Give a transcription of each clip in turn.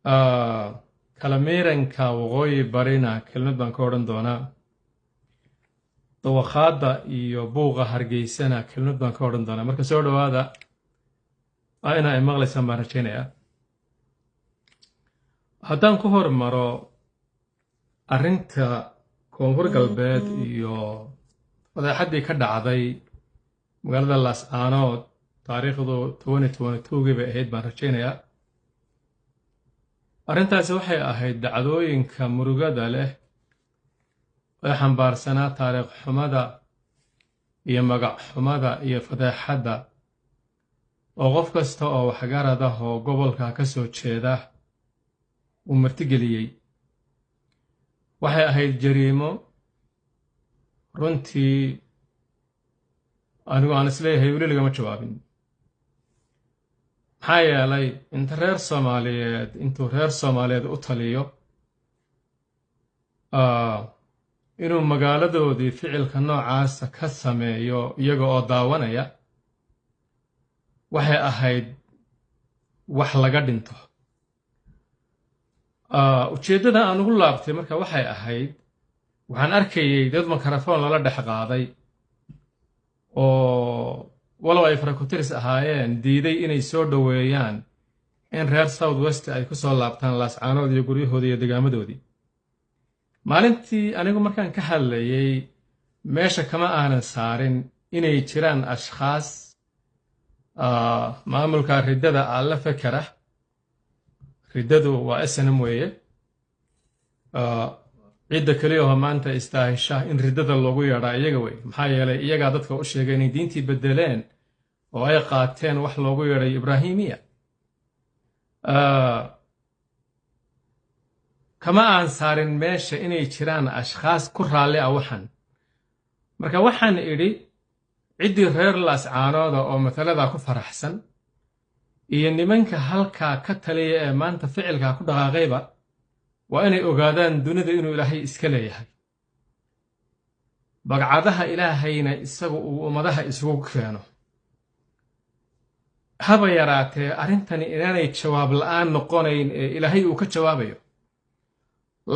kala miiranka waqooyi barina kelmad baan ka odhan doonaa dawaqaadda iyo buuqa hargeysana kelmad baan ka odhan doonaa marka soo dhowaada ina ay maqlaysaan baan rajaynayaa haddaan ku hormaro arrinta koonfur galbeed iyo fadeexaddii ka dhacday magaalada laascaanood taariikhdu 2022 bay ahayd baan rajaynayaa arrintaasi waxay ahayd dacdooyinka murugada leh ee xambaarsanaa taariikh xumada iyo magac xumada iyo fadeexadda oo qof kasta oo waxgarad ah oo gobolka ka soo jeeda uu martigeliyey waxay ahayd jariimo runtii anigu aan isleeyahay weli lagama jawaabin maxaa yeelay intuu reer soomaaliyeed u taliyo inuu magaaladoodii ficilka noocaasa ka sameeyo iyaga oo daawanaya waxay ahayd wax laga dhinto ujeeddada aan ugu laabtay marka waxay ahayd waxaan arkayay dad makarafoon lala dhex qaaday oo walow ay farakotiris ahaayeen diiday inay soo dhoweeyaan in reer south west ay ku soo laabtaan laascaanood iyo guryahoodii iyo degaamadoodii maalintii anigu markaan ka hadlayay meesha kama aanan saarin inay jiraan ashkhaas maamulka riddada alla fekera riddadu waa snm weeye cidda keliyaho maanta istaahisha in riddada loogu yeedhaa iyaga wey maxaa yeelay iyagaa dadka u sheegay inay diintii beddeleen oo ay qaateen wax loogu yeedhay ibraahimiya kama aan saarin meesha inay jiraan ashkhaas ku raalli ah waxan marka waxaan idhi ciddii reer laascaanooda oo mataladaa ku faraxsan iyo nimanka halkaa ka taliya ee maanta ficilkaa ku dhaqaaqayba waa inay ogaadaan dunida inuu ilaahay iska leeyahay bagcadaha ilaahayna isagu uu ummadaha isugu keeno haba yaraatee arrintani inaanay jawaab la'aan noqonayn ee ilaahay uu ka jawaabayo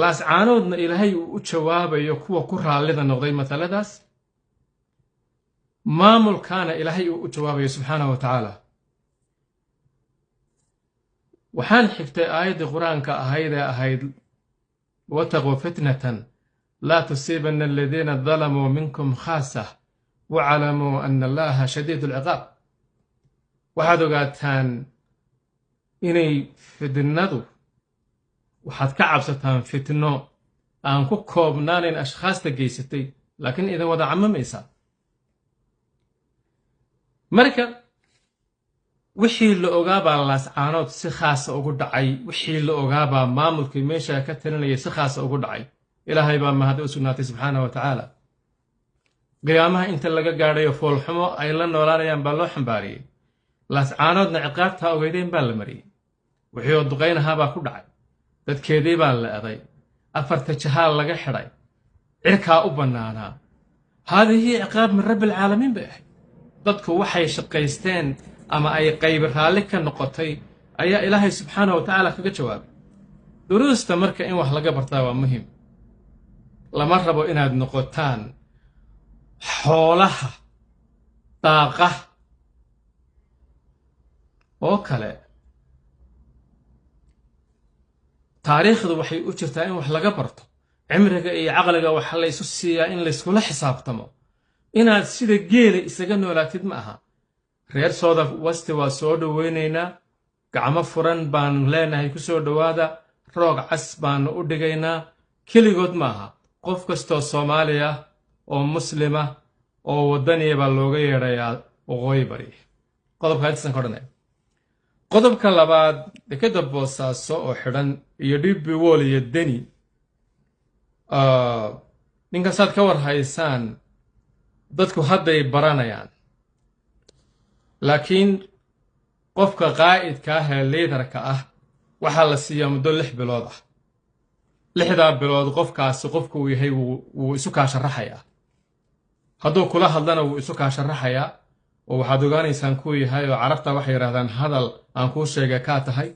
laascaanoodna ilaahay uu u jawaabayo kuwa ku raallida noqday mataladaas maamulkaana ilaahay uu u jawaabayo subxaanahu wa tacaala waxaan xigtay aayaddii qur-aanka ahayd ee ahayd wataquu fitnatan laa tusiibanna aladiina dalamuu minkum khaasah wacalamuu ana allaha shadiid alciqaab waxaad ogaataan inay fitnadu waxaad ka cabsataan fitno aan ku koobnaanayn ashkhaasta geysatay laakiin idin wada camamaysaa marka wixii la ogaabaa laascaanood si khaasa ugu dhacay wixii la ogaabaa maamulkii meesha ka talinayay si khaasa ugu dhacay ilaahay baa mahad u sugnaatay subxaanahu wa tacaala qiyaamaha inta laga gaadhayo foolxumo ay la noolaanayaan baa loo xambaariyey laascaanoodna ciqaabtaa ogeydeen baa la mariyey wixii oo duqaynahaa baa ku dhacay dadkeedii baa la eday afarta jahaal laga xidhay cirkaa u bannaanaa haadihii ciqaab min rabbi alcaalamiin bay ahayd dadku waxay shaqaysteen ama ay qayb raalli ka noqotay ayaa ilaahay subxaanahu wa tacaala kaga jawaabay duruusta marka in wax laga bartaa waa muhim lama rabo inaad noqotaan xoolaha daaqa oo kale taariikhdu waxay u jirtaa in wax laga barto cimriga iyo caqliga waxa laysu siiyaa in layskula xisaabtamo inaad sida geela isaga noolaatid ma aha reer south west waa soo dhoweynaynaa gacmo furan baan leenahay ku soo dhowaada roog cas baanu u dhigaynaa keligood ma aha qof kastoo soomaali ah oo muslima oo waddaniya baa looga yeedhayaa waqooyi bari qodobka intasan ka odhanaya qodobka labaad dekadda boosaaso oo xidhan iyo dhibbi wool iyo deni ninkaasaad ka war haysaan dadku hadday baranayaan laakiin qofka qaa'idka ah ee liidarka ah waxaa la siiyaa muddo 6 bilood ah 6daa bilood qofkaasi qofku uu yahay wuu isu kaa sharaxayaa hadduu kula hadlana wuu isu kaa sharaxayaa oo waxaad ogaanaysaan kuu yahay oo carabta waxay yidhahdaan hadal aan kuu sheegay kaa tahay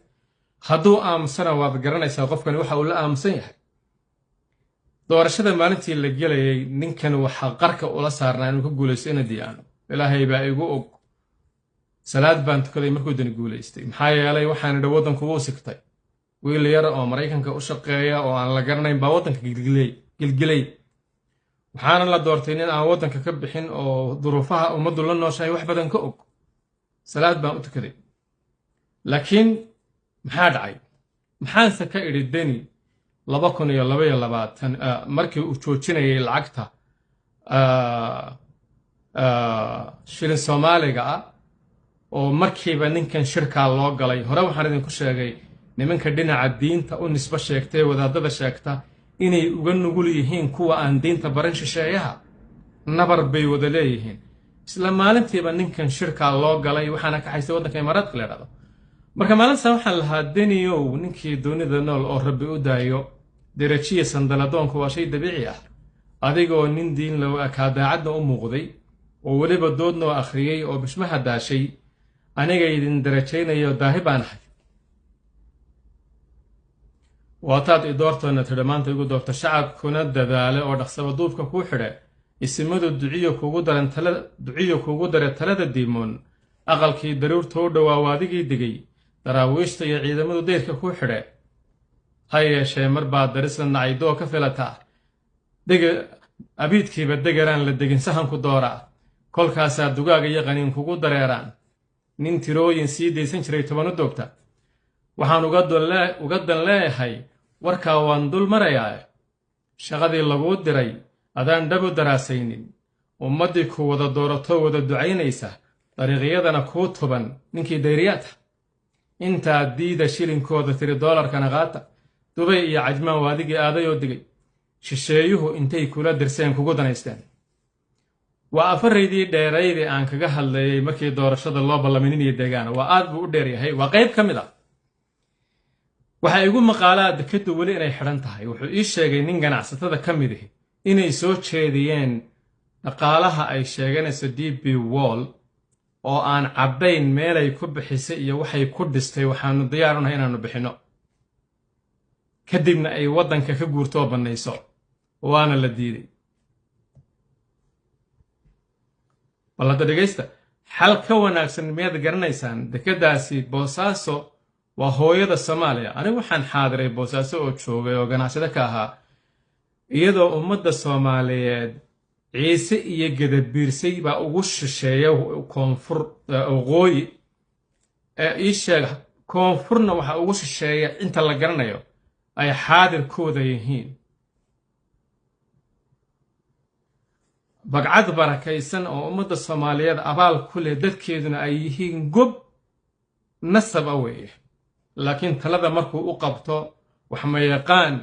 hadduu aamusana waad garanaysaa qofkani waxa uu la aamusan yahay doorashada maalintii la gelayay ninkan waxa qarka ula saarnaa inuu ka guulaysto ina diyaano ilaahay baa igu og salaad baan tukaday markuu dani guulaystay maxaa yeelay waxaan idha waddanku wuu sigtay wiil yar oo maraykanka u shaqeeya oo aan la garanayn baa waddanka gilgilay waxaana la doortay nin aan waddanka ka bixin oo duruufaha ummaddu la nooshahay wax badan ka og salaad baan u tukaday laakiin maxaa dhacay maxaanse ka idhi deni 2022 markii uu joojinayay lacagta shilin Soomaaliga ah oo markiiba ninkan shirka loo galay hore waxaan idinku sheegay nimanka dhinaca diinta u nisba sheegtay wadaadada sheegta inay uga nugul yihiin kuwa aan diinta baran shisheeyaha nabar bay wada leeyihiin isla maalintiiba ninkan shirka loo galay waxaana ka xaysay waddanka Imaaraadka leedahay marka maalinta waxaan lahaa deniyow ninkii doonida nool oo rabbi u daayo darajiye sandaladoonku waa shay dabiici ah adigoo nin diin loo aka daacadna u muuqday oo waliba doodnoo akhriyay oo bishmaha daashay aniga idin darajaynayo daahibaan ahay waataad idoortana tidhi maanta igu doorta shacabkuna dadaale oo dhaqsaba duubka kuu xidhe isimadu duciyo kuugu dare talada diimoon aqalkii daruurta u dhowaa waadigii digay daraawiishta iyo ciidamadu dayrka kuu xidhe ha yeeshee mar baad darisla nacaydoo ka filataa abiidkiiba degaraan la degin sahanku dooraa kolkaasaa dugaaga iyo qaniin kugu dareeraan nin tirooyin sii daysan jiray 10 u doogta waxaan uga dan leeyahay warkaa waan dul marayaa shaqadii laguu diray adaan dhabu daraasaynin ummaddii ku wada doorato wada ducaynaysa dariiqyadana kuu tuban ninkii dayriyaata intaa diida shilinkooda tiri doolarkana qaata dubay iyo cajmaan waadigii aadayoo digay shisheeyuhu intay kula dirseen kugu danaysteen waa afaraydii dheeraydii aan kaga hadlayay markii doorashada loo ballamin iyo deegaana waa aad buu u dheer yahay waa qayb ka mid ah waxa igu maqaalaa dekadu weli inay xidhan tahay wuxuu ii sheegay nin ganacsatada ka mid ah inay soo jeediyeen dhaqaalaha ay sheeganayso DP Wall oo aan caddayn meelay ku bixisay iyo waxay ku dhistay waxaanu diyaar u nahay inaanu bixino kadibna ay waddanka ka guurtoo bannayso waana la diiday balada dhegaysta xal ka wanaagsan miyaad garanaysaan dekadaasi Boosaaso waa hooyada Soomaaliya anigu waxaan xaadiray Boosaaso oo joogay oo ganacsade ka ahaa iyadoo ummadda Soomaaliyeed ciise iyo gadabiirsay baa ugu shisheeya koonfur waqooyi ii sheeg koonfurna waxa ugu shisheeya inta la garanayo ay xaadirkooda yihiin bagcad barakaysan oo ummadda Soomaaliyeed abaal ku leh dadkeeduna ay yihiin gob nasab weeye laakiin talada markuu u qabto wax ma yaqaan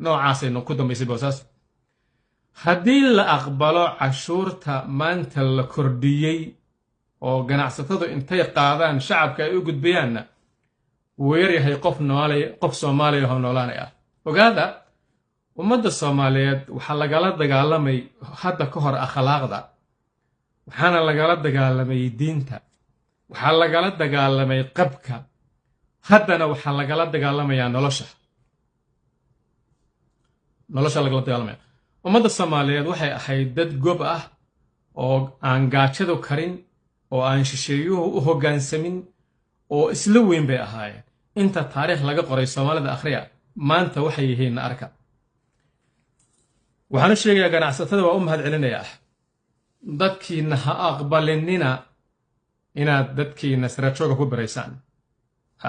noocaas ay ku dambaysay Boosaaso haddii la aqbalo cashuurta maanta la kordhiyey oo ganacsatadu intay qaadaan shacabka ay u gudbiyaanna wuu yaryahay qof Soomaaliya oo noolaanaya ogaada ummadda Soomaaliyeed waxa lagala dagaalamay hadda ka hor akhlaaqda waxaana lagala dagaalamay diinta waxa lagala dagaalamay qabka haddana waxa lagala dagaalamayaa nolosha lagala dagaalamaya ummadda Soomaaliyeed waxay ahayd dad gob ah oo aan gaajadu karin oo aan shisheeyuhu u hoggaansamin oo isla weyn bay ahaayeen inta taariikh laga qoray Soomaalida akhriya maanta waxay yihiin arka waxaan sheegayaa ganacsatada waa u mahad celinayaa dadkiina ha aqbalinina inaad dadkiina sarajooga ku baraysaan ha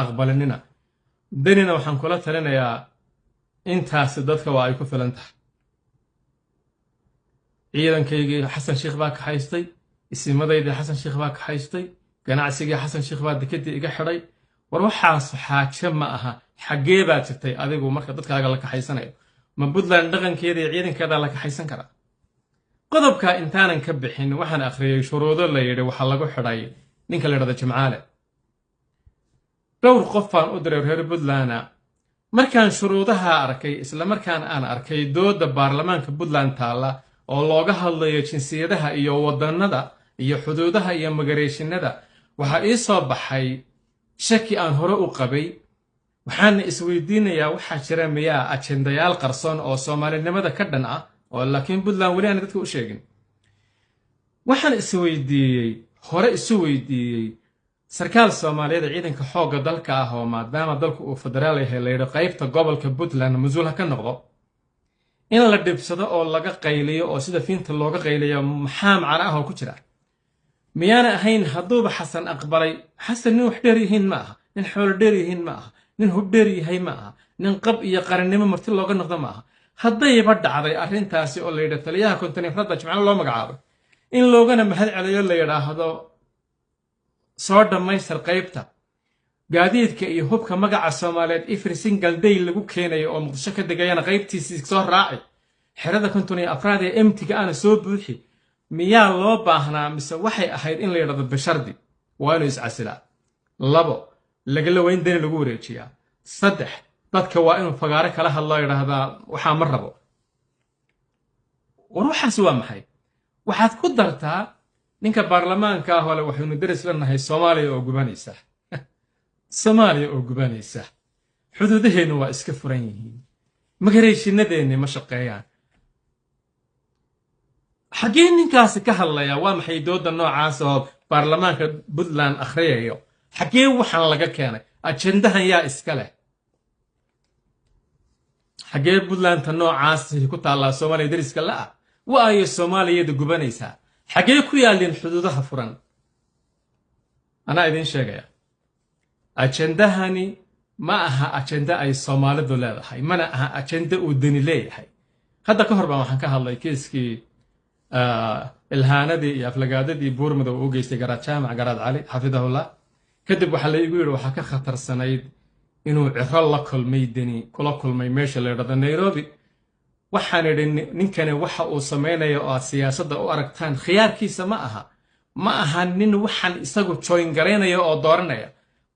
aqbalinina danina waxaan kula talinayaa intaasi dadka waa ay ku filan tahay ciidankaygii xasan sheekh baa ka haystay isimadayda xasan sheekh baa ka haystay ganacsigii xasan sheekh baa dekadii iga xidhay war waxaas xaaje ma aha xagee baad jirtay adigu marka dadkaaga la kaxaysanayo ma Puntland dhaqankeeda iyo ciidankeeda la kaxaysan kara qodobka intaanan ka bixin waxaan akhriyay shuruudo la yiri waxa lagu xidhay ninka la yiraahdo Jimcaale dhowr qof aan u diray reer Puntland markaan shuruudaha arkay isla markaan aan arkay dooda baarlamaanka Puntland taala oo looga hadlayo jinsiyadaha iyo wadannada iyo xuduudaha iyo magareeshinada waxa ii soo baxay shaki aan hore u qabay waxaan isweydiinayaa waxaa jira miyaa ajendayaal qarsoon oo Soomaalinimada ka dhan ah oo laakiin Puntland wali aan dadka u sheegin waxaan isu weydiiyey sarkaal Soomaaliyeed ciidanka xoogga dalka ah oo maadaama dalku uu federaal yahay la yiraahdo qaybta gobolka Puntland masuul ka noqdo in la dhibsado oo laga qayliyo oo sida fiinta looga qayliyo maxaa macna ah oo ku jira miyana ahayn haduuba xasan aqbalay xasan nin wax dheer yihiin ma aha nin xoolo dheer yihiin ma aha nin hub dheer yahay ma aha nin qab iyo qarannimo marti looga noqdo ma aha haddayba dhacday arrintaasi oo la yiraahdo taliyaha kontaneerada jimcaale loo magacaabay in loogana mahad celiyo la yiraahdo soo dhamaystir qaybta gaadiidka iyo hubka magaca Soomaaliyeed every single day lagu keenayo oo muqdisho ka degayana qaybtiisii soo raacay xirada konton iyo afraad ee emtiga aan soo buuxi miyaa loo baahnaa mise waxay ahayd in la yiraahdo bashardi waa inuu iscasilaa labo lagala weyn dani lagu wareejiyaa saddex dadka waa inuu fagaare kala hadloo yiraahdaa waxa ma rabo waruuxaas waa maxay waxaad ku dartaa ninka baarlamaanka ah wala waxaynu daris lanahay Soomaaliya oo gubanaysa xuduudaheenu waa iska furan yihiin magareeshinadeena ma shaqeeyaan xagee ninkaasi ka hadlaya waa maxay dooda noocaas oo baarlamaanka Puntland akhriyayo xagee waxaan laga keenay ajendahan yaa iska leh xagee Puntland noocaas ku taala Soomaaliya dariska la ah waayo Soomaaliyada gubanaysa xagee ku yaalin xuduudaha furan ana idin sheegaya ajendahani ma aha ajenda ay Soomaalidu leedahay mana aha ajenda uu dani leeyahay hadda ka hor baan waxaan ka hadlay kiiskii ilhaanadii iyo aflagaadadii buurmada uu geystay garaad jaamac garaad cali xafidahullah kadib waxa la igu yiri waxa ka khatarsanayd inuu ciro la kulmay dani kula kulmay meesha la yiraahdo Nairobi waxaan idhi ninkani waxa uu sameeyo oo siyaasadda u aragtaan khiyaarkiisa ma aha nin waxaan isagu join gareynayo oo dooranaya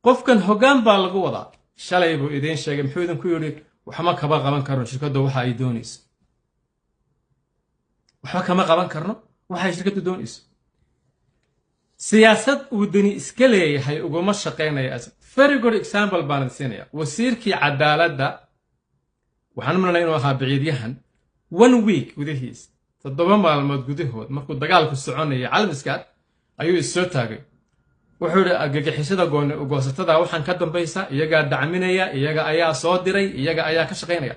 qofkan hoggaan baa lagu wadaa shalay buu idin sheegay muxuu idin ku yiri waxma kaba qaban karno shirkadu waxa ay doonayso waxba kama qaban karno waxa ay shirkadu doonayso siyaasad uu dani iska leeyahay uguma shaqeynaya very good example baan siinaya wasiirkii cadaaladda waxaan marnay inuu ahaa biciidyahan 1 week gudihiis 7 maalmood gudahood markuu dagaalku soconayay calmiskaad ayuu soo taagay wuxuu yiri argagixisada goosatada waxaan ka dambaysa iyaga dacminaya iyaga ayaa soo diray iyaga ayaa ka shaqeynaya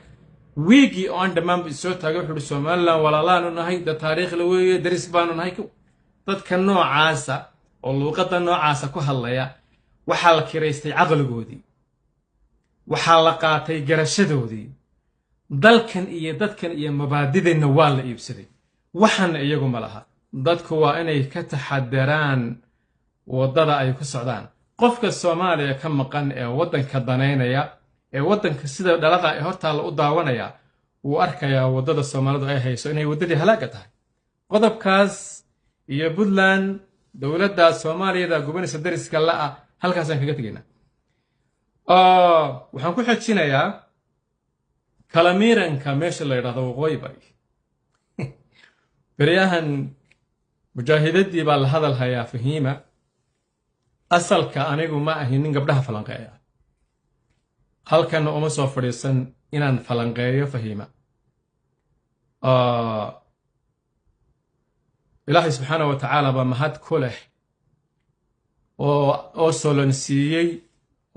weegi on demand soo taagay wuxuu yiri Soomaaliland walaalaan nahay da taariikh la weeye daris baanu nahay dadka noocaasa oo luqadda noocaasa ku hadlaya waxa la kireystay aqligoodii waxa la qaatay garashadoodii dalkan iyo dadkan iyo mabaadideena waa la iibsaday waxaan iyagu ma laha dadku waa inay ka taxadaraan wadada ay ku socdaan qofka Soomaaliya ka maqan ee wadanka daneynaya ee wadanka sida dhalada ay hortaala u daawanaya uu arkaya wadada Soomaalidu ay hayso inay wadadii halaaga tahay qodobkaas iyo Puntland dawladda Soomaaliyeed gubanaysa dariska la ah halkaas aan kaga tageynaa waxaan ku xajinayaa kalamiiranka meesha la yiraahdo waqooyi bari bariyahan mujaahidadii baa la hadal hayaa fahiima asalka anigu ma ahin nin gabdhaha falanqeeya halkan uma soo fadhiisan inaan falanqeeyo fahiima ilaahay subxaanahu wa tacaala baa mahad ku leh oo solonsiiyey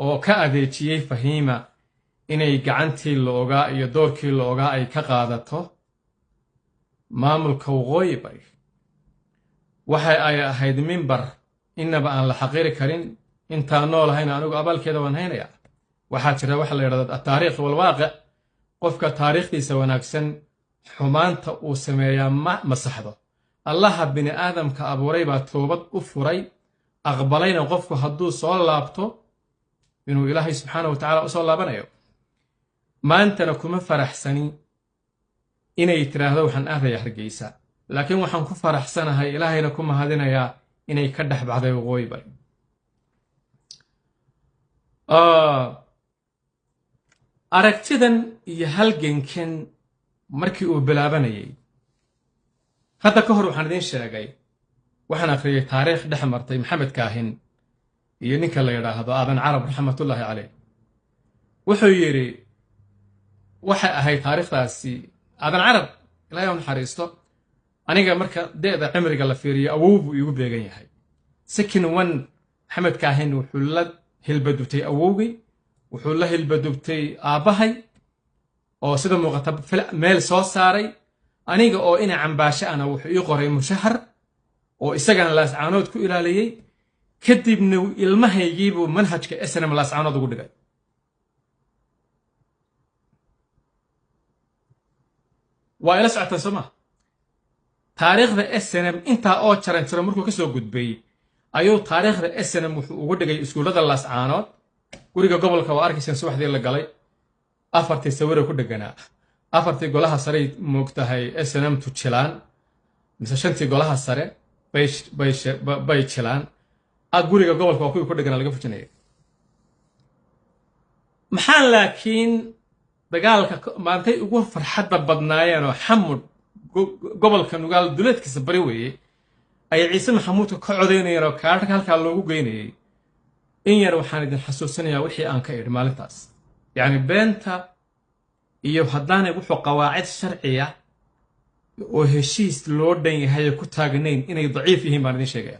oo ka adeejiyey fahiima inay gacantii la ogaa iyo doorkii la ogaa ay ka qaadato maamulka waqooyi bari waxa ay ahayd minbar inaba aan la xaqiri karin inta noolahayn anigu abaalkeeda waan haynayaa waxa jira waxa la yiraahdo taariikh wal waaqi qofka taariikhdiisa wanaagsan xumaanta uu sameeyaa ma masaxdo allaha bini aadamka abuuray baa toobad u furay aqbalayna qofku hadduu soo laabto inuu ilaahay subxaanahu wa tacaala u soo laabanayo maantana kuma faraxsani inay tiraahdo waxaan aadaya Hargeysa laakiin waxaan ku faraxsanahay ilaahayna ku mahadinayaa inay ka dhex baxday waqooyi bari aragtidan iyo halgankan markii uu bilaabanayay hadda ka hor waxaan idin sheegay waxaan akhriyay taariikh dhex martay Maxamed Kaahin iyo ninka la yidhaahdo aadan carab raxmatullaahi caleyh wuxuu yidhi waxay ahayd taariikhdaasi aadan carab ilaahay u naxariisto aniga marka de'da cimriga la fiiriyo awow buu iigu beegan yahay sakin wan maxamed kaahin wuxuu la hilbadubtay awowgay wuxuu la hilbadubtay aabbahay oo sida muuqata meel soo saaray aniga oo ina cambaasho ana wuxuu ii qoray mushahar oo isagana laascaanood ku ilaaliyey kadibna ilmahaygiibuu manhajka snm laascaanood ugu dhigay waa ila socotaan soo maa taariikhda snm intaa oo jaran jiro markuu ka soo gudbay ayuu taariikhda snm wuxuu ugu dhigay iskuullada laascaanood guriga gobolka waa arkayseen subaxdii la galay 4 sawir ku dheganaa 4 golaha sare moogtahay snm tu jilaan mise 5 golaha sare bay jilaan guriga gobolka waa kuwii ku dheganaa laga fujinayay maxaa laakiin dagaalka maantay ugu farxadda badnaayeen oo xamud gobolka nugaal duleedkiisa bari weeye ay ciise maxamuudka ka codaynayeen oo kaararka halkaa loogu geynayay in yar waxaan idin xasuusinayaa wixii aan ka idhi maalintaas yacni beenta iyo haddaanay wuxuu qawaacid sharciya oo heshiis loo dhan yahay ku taagnayn inay daciif yihiin baan idin sheegaya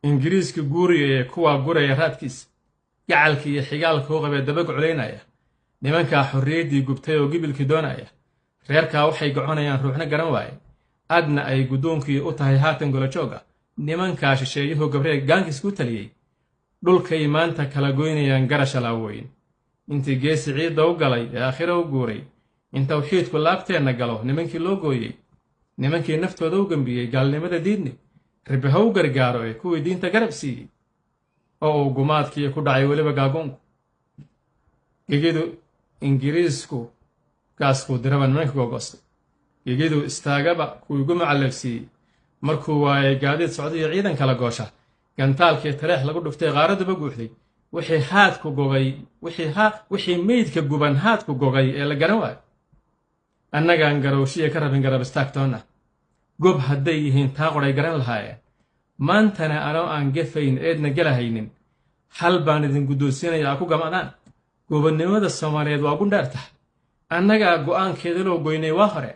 ingiriiska guuriyaya kuwaa guraya raadkiisa gacalka iyo xigaalka u qabee daba goclaynaya nimankaa xorriyaddii gubtay oo gibilkii doonaya reerkaa waxay goconayaan ruuxna garan waaye adna ay guddoonkii u tahay haatan golojooga nimankaa shisheeyuhu gabree gaankiis ku taliyey dhulkay maanta kala goynayaan garasha laaweyn intii geesi ciidda u galay ee aakhiro u guuray in tawxiidku laabteenna galo nimankii loo gooyey nimankii naftooda u gembiyey gaalnimada diidni ribe ha u gargaaro ee kuwii diinta garab siiyey oo uu gumaadkii ku dhacay weliba gaagoonku gegidu ingiriisku gaaskuu diraba nimanka googostay gegidu istaagaba kuwii gu macallafsiiyey markuu waayay gaadiid socdiyo ciidan kala goosha gantaalkii taleex lagu dhuftay qaaraduba guuxday wixii haadku gogay wixii meydka guban haadku gogay ee la garan waayo annagaan garowshiya ka rabin garab istaagtoonna gob hadday yihiin taa qoray garan lahaayeen maantana anoo aan gefayn eedna gelahaynin hal baan idin guddoonsiinayaa ku gamadaan gobonnimada soomaaliyeed waa gundhaar tahay annagaa go'aankeeda loo goynay waa hore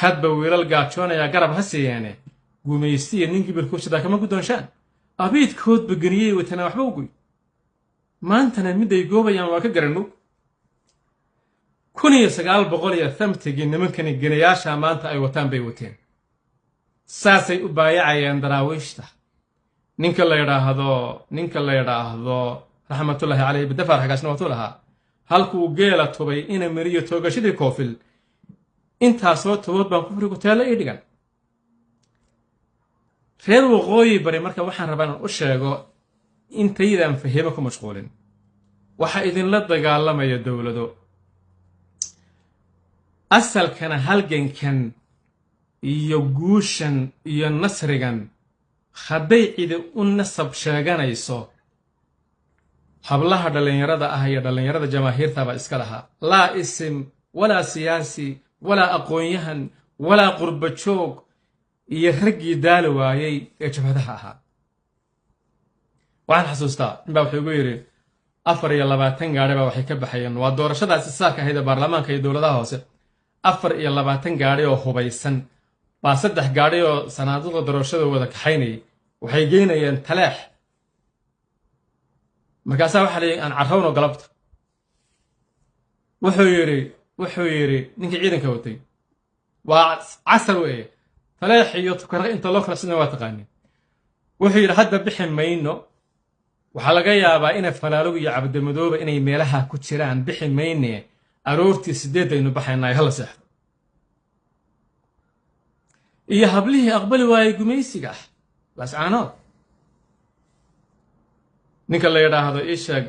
hadba wiilal gaajoonayaa garab ha siiyeene gumaystiya nin gibilku sidaa kama guddoonshaan abiidkoodba geniyey watana waxba u goy maantana miday goobayaan waa ka garanmog 1950gii nimankani genayaasha maanta ay wataan bay wateen saasay u baayacayeen daraawiishta ninka la yidhaahdo raxmatullaahi caleyh bidafar xagaasna watuu lahaa halkuu geela tubay ina mariyo toogashadii koofil intaasoo tobood baan kufrigu teelo ii dhigan reer waqooyi bari marka waxaan rabaa inaan u sheego intaydaan fahimo ku mashquulin waxaa idinla dagaalamaya dowlado asalkana halgankan iyo guushan iyo nasrigan hadday cidi u nasab sheeganayso hablaha dhallinyarada ah iyo dhallinyarada jamaahiirtabaa iska lahaa laa isim walaa siyaasi walaa aqoon-yahan walaa qurba joog iyo raggii daali waayey ee jabhadaha ahaa waxaan xasuustaa ninbaa wuxuu igu yidhi 24 gaadhi baa waxay ka baxayeen waa doorashadaasi saarka ahayd ee baarlamaanka iyo dowladaha hoose 24 gaadhi oo hubaysan baa 3 gaadhi oo sanaaduqda doorashada wada kaxaynayay waxay geynayeen taleex markaasaa waxaa leeyahay aan carrawno galabta wuxuu yidhi ninkii ciidanka watay waa casar weeye taleex iyo tukara inta loo kala sidna waa taqaanin wuxuu yidhi hadda bixi mayno waxaa laga yaabaa ina falaalog iyo cabdimadooba inay meelaha ku jiraan bixi mayne aroortii 8 aynu baxaynaa hala seexdo iyo hablihii aqbali waayey gumaysiga ah laascaanood ninka la yidhaahdo ishaag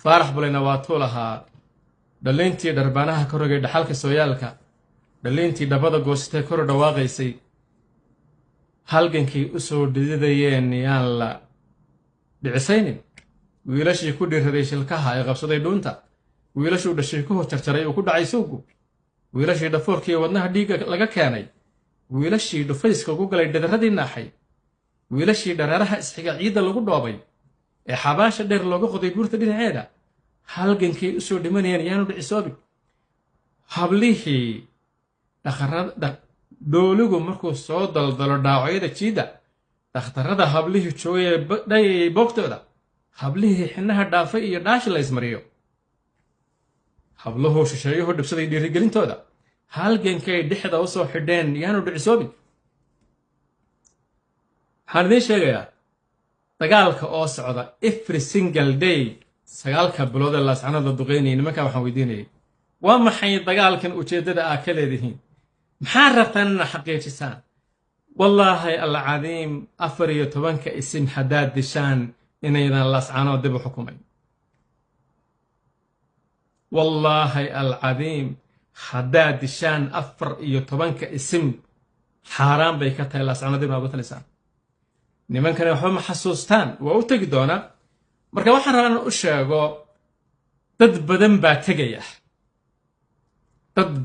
faarax bulayna waatuu lahaa dhalliintii dharbaanaha ka rogay dhaxalka sooyaalka dhalliintii dhabada goosatee kor dhawaaqaysay halgankii u soo dhididayeen yaan la dhicisaynin wiilashii ku dhiiraday shilkaha ee qabsaday dhuunta wiilashuu dhashay ku horjarjaray uu ku dhacay sowgu wiilashii dhafoorkii wadnaha dhiigga laga keenay wiilashii dhufayska ugu galay dhadaradii naaxay wiilashii dharaaraha isxiga ciidda lagu dhoobay ee xabaasha dheer looga qoday buurta dhinaceeda halgankay u soo dhimanayaan yaanu dhicisoobin hablihii dhooligu markuu soo daldalo dhaawacyada jiidda dhakhtarrada hablihii joogay dhayayay boogtooda hablihii xinnaha dhaafay iyo dhaashi la ismariyo habluhu shisheeyuhu dhibsaday dhiirigelintooda halgankay dhexda u soo xidheen yaanu dhicisoobin waxaan idiin sheegayaa dagaalka oo socda every single day 9 bilood ee laascanada duqeynayay nimankaa waxaan weydiinayay waa maxay dagaalkan ujeeddada aa ka leedihiin maxaa rabtaan ina xaqiijisaan wallaahi alcadiim 14 isim haddaad dishaan inaydan laascanoo dib u xukumay wallaahi alcadiim haddaad dishaan 14 isim xaaraan bay ka tahay laascano dib nooga talisaan nimankani waxba ma xasuustaan waa u tegi doonaa marka waxaan rabaa inaan u sheego dad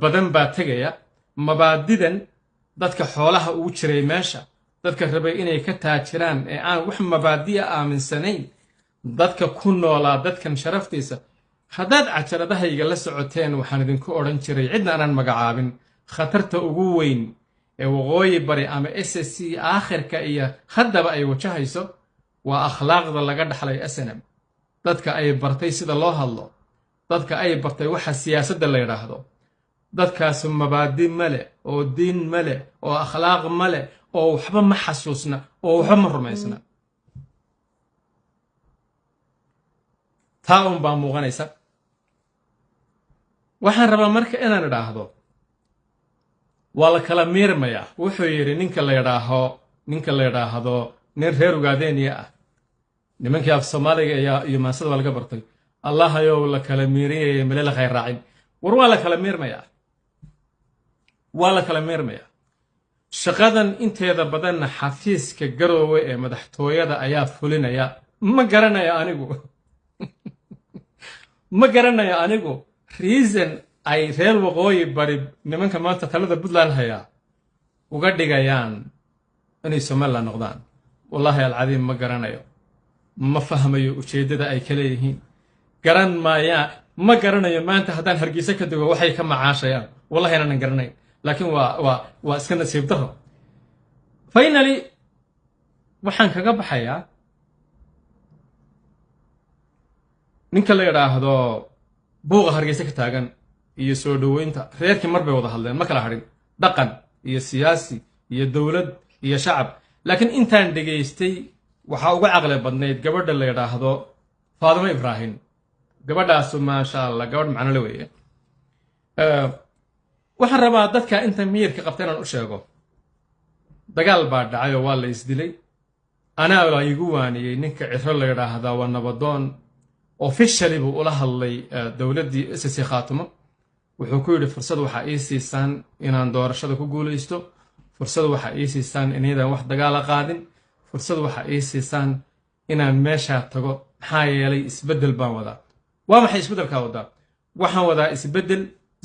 badan baa tegaya mabaadidan dadka xoolaha ugu jiray meesha dadka rabay inay ka taajiraan ee aan wax mabaadi'a aaminsanayn dadka ku noolaa dadkan sharaftiisa haddaad cajaradahayga la socoteen waxaan idinku odhan jiray cidna aanan magacaabin khatarta ugu weyn ee waqooyi bari ama SSC aakhirka iyo haddaba ay wajahayso waa akhlaaqda laga dhaxlay SNM dadka ay bartay sida loo hadlo dadka ay bartay waxa siyaasadda la yidhaahdo dadkaas mabaadi male oo diin male oo akhlaaq male oo waxba ma xasuusna oo waxba ma rumaysna taa un baa muuqanaysa waxaan rabaa marka inaan idhaahdo waa la kala miirmayaa wuxuu yidhi ninka la yidhaahdo nin reer ugaadeeniya ah nimankii af soomaaliga iyo maansada waa laga bartay allahayow la kala miiriyaya male la khayr raacin war waa la kala miirmayaa shaqadan inteeda badanna xafiiska garoowe ee madaxtooyada ayaa fulinaya ma garanayo anigu reason ay reer waqooyi bari nimanka maanta talada puntland hayaa uga dhigayaan inay somaliland noqdaan wallaahi alcadiim ma garanayo ma fahmayo ujeeddada ay ka leeyihiin ma garanayo maanta haddaan hargeysa ka digo waxay ka macaashayaan wallahi inaanan garanayn laakiin waa iska nasiib daro finally waxaan kaga baxayaa ninka la yidhaahdo buuqa hargeysa ka taagan iyo soo dhoweynta reerkii mar bay wada hadleen ma kala hadhin dhaqan iyo siyaasi iyo dowlad iyo shacab laakiin intaan dhegaystay waxaa uga caqli badnayd gabadha la yidhaahdo faadimo ibraahim gabadhaasu maasha allah gabadh macnole weeye waxaan rabaa dadka inta miyirka qabta inaan u sheego dagaal baa dhacay oo waa la isdilay anaa la igu waaniyey ninka ciro la yidhaahdaa waa nabadoon officially buu ula hadlay dowladdii SSC khaatumo wuxuu ku yidhi fursad waxaa ii siisaan inaan doorashada ku guulaysto fursad waxaa ii siisaan inaydaan wax dagaala qaadin fursad waxaa ii siisaan inaan meeshaa tago maxaa yeelay isbeddel baan wadaa waa maxay isbeddelkaa wadaa waxaan wadaa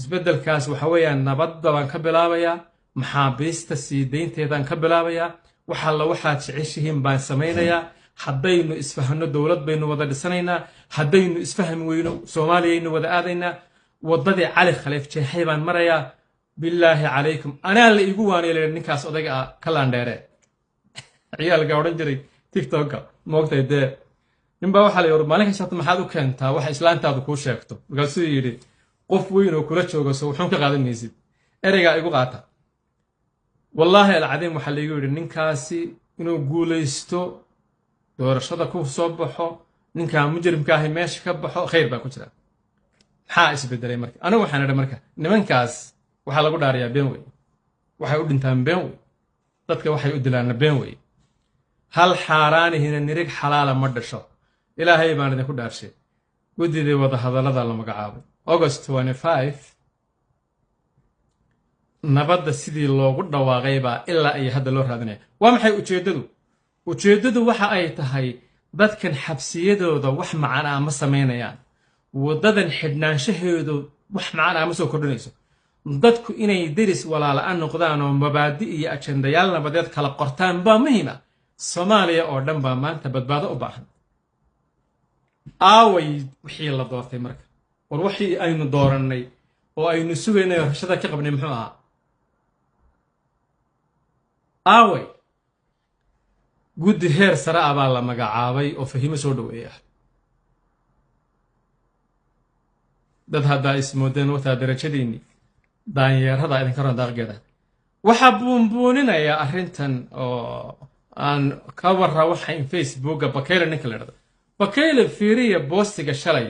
isbeddelkaas waxa weeyaan nabadda baan ka bilaabayaa maxaabiista sii daynteedaan ka bilaabayaa waxalla waxaad jeceshihiin baan samaynayaa haddaynu isfahanno dowlad baynu wada dhisanaynaa haddaynu isfahmi weyno soomaaliyaynu wada aadaynaa waddadii cali khaliif jeexay baan marayaa bilaahi calaykum anaa la igu waaniyay ninkaas odayga ah ka laandheere ciyaalka odhan jiray tiktoka moogtay dee ninbaa waxaa la yidhi maalin kasta maxaad u keentaa waxa islaantaadu kuu sheegto markaasuu yidhi qof weyn oo kula jooga so wuxuun ka qaadan maysid ereygaa igu qaata wallaahi alcadiim waxaa laygu yidhi ninkaasi inuu guulaysto doorashada ku soo baxo ninkaa mujrimka ahi meesha ka baxo khayr baa ku jira maxaa isbedelay marka anigu waxaan idhi marka nimankaas waxaa lagu dhaariyaa been wey waxay u dhintaan been wey dadka waxay u dilaanna been wey hal xaaraanihina nirig xalaala ma dhasho ilaahay baan idinku dhaarshay guddidii wada hadallada la magacaabay August 25 nabadda sidii loogu dhawaaqay baa ilaa ay hadda loo raadinaya waa maxay ujeeddadu waxa ay tahay dadkan xabsiyadooda wax macana ma samaynayaan waddadan xidhnaanshaheedu wax macana ma soo kordhinayso dadku inay deris walaala noqdaan oo mabaadi iyo ajendayaal nabadeed kala qortaan baa muhiima Soomaaliya oo dhan baa maanta badbaado u baahan aaway wixii la doortay marka war wixii aynu dooranay oo aynu sugaynay rabshada ka qabnay muxuu ahaa aaway guddi heer sare ah baa la magacaabay oo fahimo soo dhaweeya dad hadda ismoodeen wataa darajadiinii daanyeerada idinka ron daaqgeeda waxaa buunbuuninaya arrintan oo aan ka warra waxa in facebooka Bakayle ninka la yidhahdo Bakayle fiiriya boostiga shalay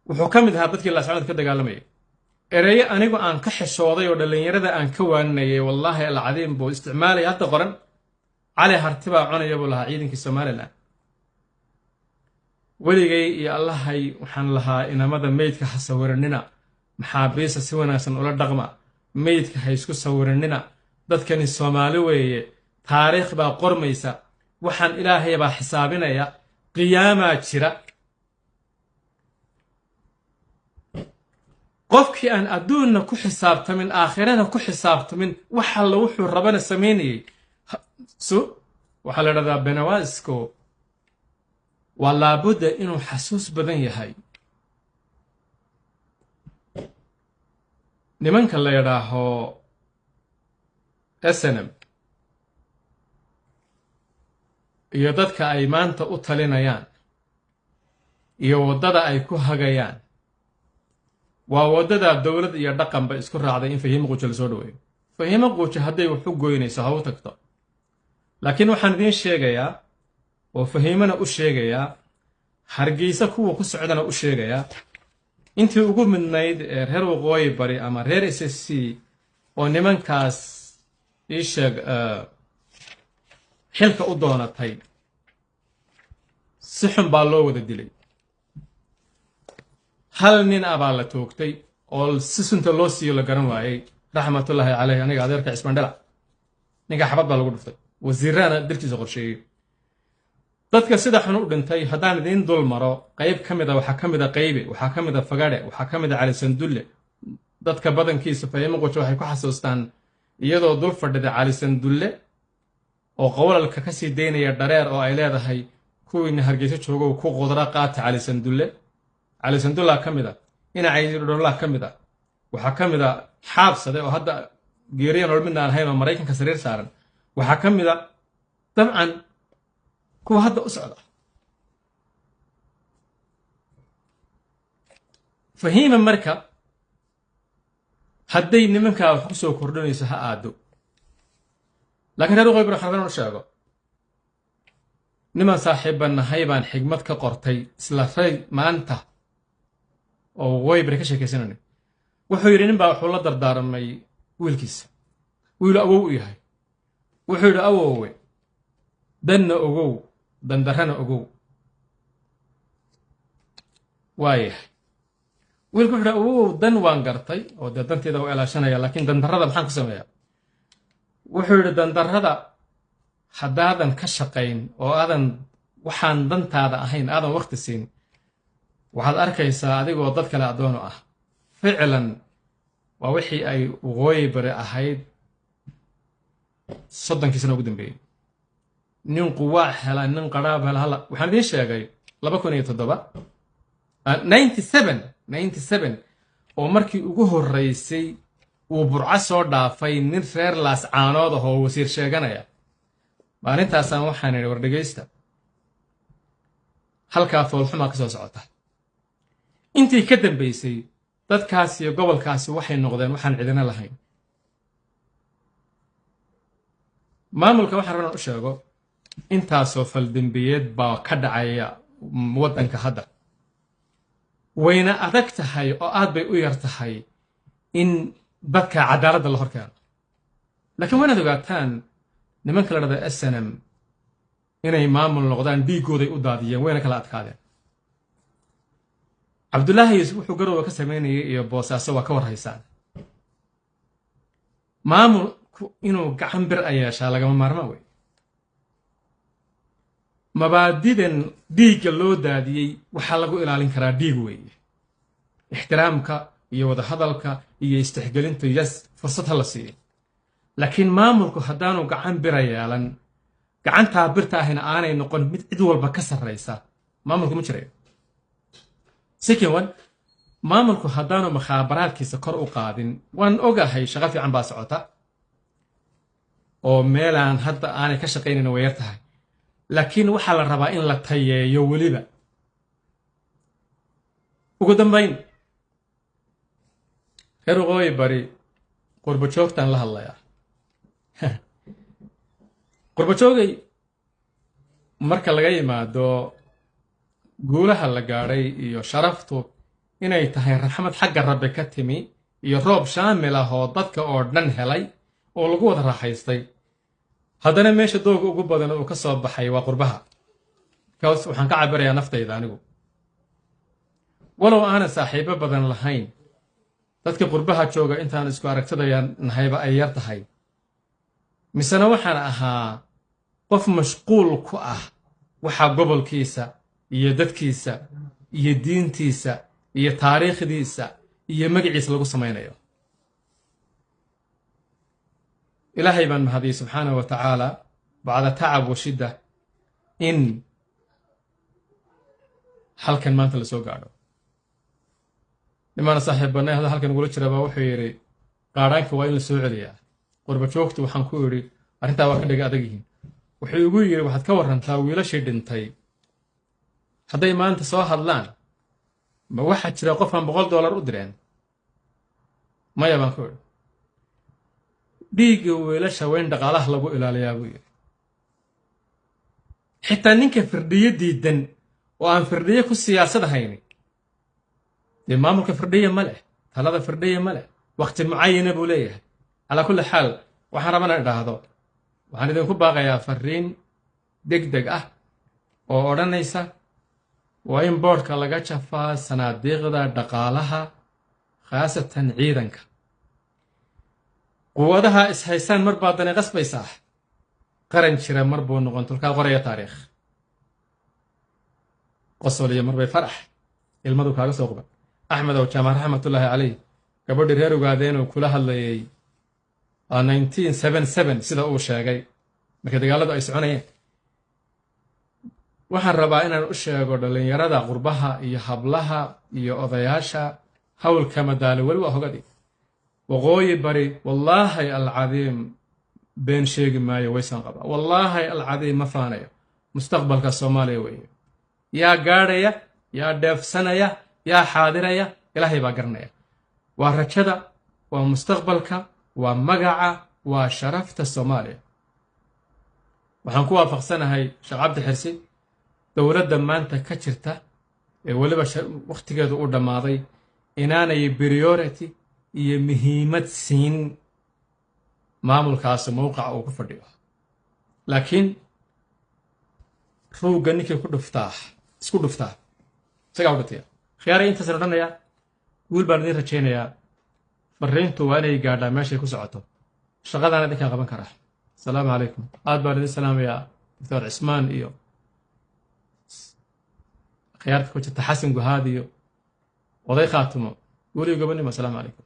wuxuu ka mid ahaa dadkii laascanood ka dagaalamayay ereyo anigu aan ka xishooday oo dhalinyarada aan ka waaninayay wallaahi alcadiim buu isticmaalay hadda qoran cali hartibaa cunaya buu lahaa ciidankii Somaliland weligay iyo allahay waxaan lahaa inamada meydka ha sawiranina maxaabiista si wanaagsan ula dhaqma meydka ha isku sawiranina dadkani Soomaali weeye taariikh baa qormaysa waxaan ilaahay baa xisaabinaya qiyaamaa jira qofkii aan adduunna ku xisaabtamin aakhirana ku xisaabtamin waxa la wuxuu rabana sameynayay waxa la yiraahdaa Benawaasko waa laabudda inuu xasuus badan yahay nimanka la yidhaaho SNM iyo dadka ay maanta u talinayaan iyo waddada ay ku hagayaan waa waddada dowlad iyo dhaqanba isku raacday in Fahimo Quujo la soo dhaweeyo Fahimo Quujo hadday wax u goynayso ha u tagto laakiin waxaan idiin sheegayaa oo Fahimana u sheegayaa Hargeysa kuwa ku socdana u sheegayaa intii ugu midnayd reer waqooyi bari ama reer SSC oo nimankaas ii sheeg xilka u doonatay si xun baa loo wada dilay hal nin abaa la toogtay oo si sunta loo siiyo la garan waayay raxmatullaahi calayhi aniga adeerka Cismaan ninka xabad baa lagu dhuftay wasiirana dilkiisa qorsheeyay dadka sida xun u dhintay haddaan idiin dul maro qayb ka mid ah waxaa ka mid ah qaybe waxaa ka mid ah fagaadhe waxaa ka mid ah cali sandulle dadka badankiisa Fahimo Quujo waxay ku xasuustaan iyadoo dul fadhida cali sandulle oo qowlalka ka sii deynaya dhareer oo ay leedahay kuwiina Hargeysa joogo ku qodra qaata cali sandulle ka mid ah ina caydhowla ka mid ah waxaa ka mid ah xaabsade oo hadda geeriyan oo midna aan hayn oo Mareykanka sariir saaran waxaa ka mid ah dabcan kuwa hadda u socda Fahimo marka hadday nimankaa wax ku soo kordhinayso ha aado laakiin reer waqooyi bari waxaan u sheego niman saaxiiban nahay baan xigmad ka qortay isla ray maanta oo waqooyi bari ka sheekaysananay wuxuu yidhi nin baa wuxuu la dardaaramay wiilkiisa wiilu awow u yahay wuxuu yidhi awowe danna ogow dandarrana ogow waayahay wiilku wuxuu yidhi awow dan waan gartay oo dee danteeda u ilaashanaya laakiin dandarrada maxaan ku sameeyaa wuxuu yidhi dandarrada haddaadan ka shaqayn oo aadan waxaan dantaada ahayn aadan waqti siin waxaad arkaysaa adigoo dad kale addoono ah ficlan waa wixii ay waqooyi bari ahayd 30 sano ugu dambeeyay nin quwaac hela nin qaraab hela hala waxaan idiin sheegay 97 oo markii ugu horreysay uu burco soo dhaafay nin reer laascaanood ah oo wasiir sheeganaya maalintaasaan waxaan idhi war dhegaysta halkaa foolxumaa ka soo socota intii ka dambaysay dadkaas iyo gobolkaasi waxay noqdeen waxaan cidina lahayn maamulka waxaan rabnaan u sheego intaasoo faldambiyeed baa ka dhacaya waddanka hadda wayna adag tahay oo aad bay u yar tahay in dadka cadaaladda la hor keeno laakiin waynaad ogaataan nimanka la dhahda SNM inay maamul noqdaan dhiigooday u daadiyeen wayna kala adkaadeen Cabdullaahi Yuusuf wuxuu garowga ka sameynayay iyo boosaaso waa ka warhaysaan maamulku inuu gacan bir ay yeeshaa lagama maarmaan wey mabaadidan dhiigga loo daadiyey waxaa lagu ilaalin karaa dhiig weeye ixtiraamka iyo wada hadalka iyo istixgelinta yas fursad ha la siiyo laakiin maamulku haddaanu gacan bira yeelan gacantaa birta ahina aanay noqon mid cid walba ka sarraysa maamulku ma jirayo second one maamulku haddaanu makhaabaraadkiisa kor u qaadin waan ogahay shaqo fiican baa socota oo meelaan hadda aanay ka shaqaynayn way yar tahay laakiin waxaa la rabaa in la tayeeyo weliba ugu dambayn reer waqooyi bari qurbo joogtaan la hadlayaa qurbo joogay marka laga yimaado guulaha la gaadhay iyo sharaftu inay tahay raxmad xagga rabbi ka timi iyo roob shaamil ah oo dadka oo dhan helay oo lagu wada raaxaystay haddana meesha dooga ugu badan uu ka soo baxay waa qurbaha kaas waxaan ka cabirayaa naftayda anigu walow aanan saaxiibo badan lahayn dadka qurbaha jooga intaan isku aragtidayaan nahayba ay yar tahay misena waxaan ahaa qof mashquul ku ah waxa gobolkiisa iyo dadkiisa iyo diintiisa iyo taariikhdiisa iyo magaciisa lagu samaynayo ilaahay baan mahadiyey subxaanahu wa tacaala bacda tacab wa shidda in halkan maanta la soo gaadho nimaana saaxiibbannay hadda halkan ugula jira baa wuxuu yidhi qaadhaanka waa in la soo celiyaa qurba joogtu waxaan ku idhi arrintaa waa ka dhiga adag yihiin wuxuu igu yidhi waxaad ka warrantaa wiilashii dhintay hadday maanta soo hadlaan ma waxaa jira qof aan $100 u direen maya baan ku idhi dhiigga wiilasha waa in dhaqaalaha lagu ilaaliyaa buu yidhi xitaa ninka firdhiyo diidan oo aan firdhiyo ku siyaasad hayni dee maamulka firdhiya ma leh talada firdhiya ma leh waqti mucayana buu leeyahay calaa kulli xaal waxaan rabana idhaahdo waxaan idinku baaqayaa fariin degdeg ah oo odhanaysa waa in boodhka laga jafaa sanaadiiqda dhaqaalaha khaasatan ciidanka quwadaha is-haysaan mar baa dani qasbaysaa qaran jira mar buu noqon tulkaa qoraya taariikh qosol iyo marbay farax ilmadu kaaga soo quban axmed ow jaamac raxmatullaahi calayh gabadhii reer ogaadeenuu kula hadlayay 1977 sida uu sheegay markii dagaaladu ay soconayeen waxaan rabaa inaan u sheego dhallinyarada qurbaha iyo hablaha iyo odayaasha hawlka madaalo weli waa hogadii waqooyi bari wallaahi alcadiim been sheegi maayo waysan qabaa wallaahi alcadiim ma faanayo mustaqbalka soomaaliya weeye yaa gaadhaya yaa dheefsanaya yaa xaadiraya ilaahay baa garanaya waa rajada waa mustaqbalka waa magaca waa sharafta soomaaliya waxaan ku waafaqsanahay sheekh cabdi xirsi dowladda maanta ka jirta ee weliba wakhtigeedu u dhammaaday inaanay priority iyo muhiimad siin maamulkaasi mowqaca uu ku fadhiyo laakiin ruugga ninkii isku dhuftaa isagaa u dhintaya khiyaaray intaasaan odhanayaa guul baan idiin rajaynayaa fariintu waa inay gaadhaa meeshay ku socoto shaqadaan idinkaan qaban karaa asalaamu calaykum aad baan idin salaamayaa doctor cismaan iyo khiyaarta ku jirta xasan guhaad iyo oday khaatumo guuliyo gobonnimo asalaamu calaykum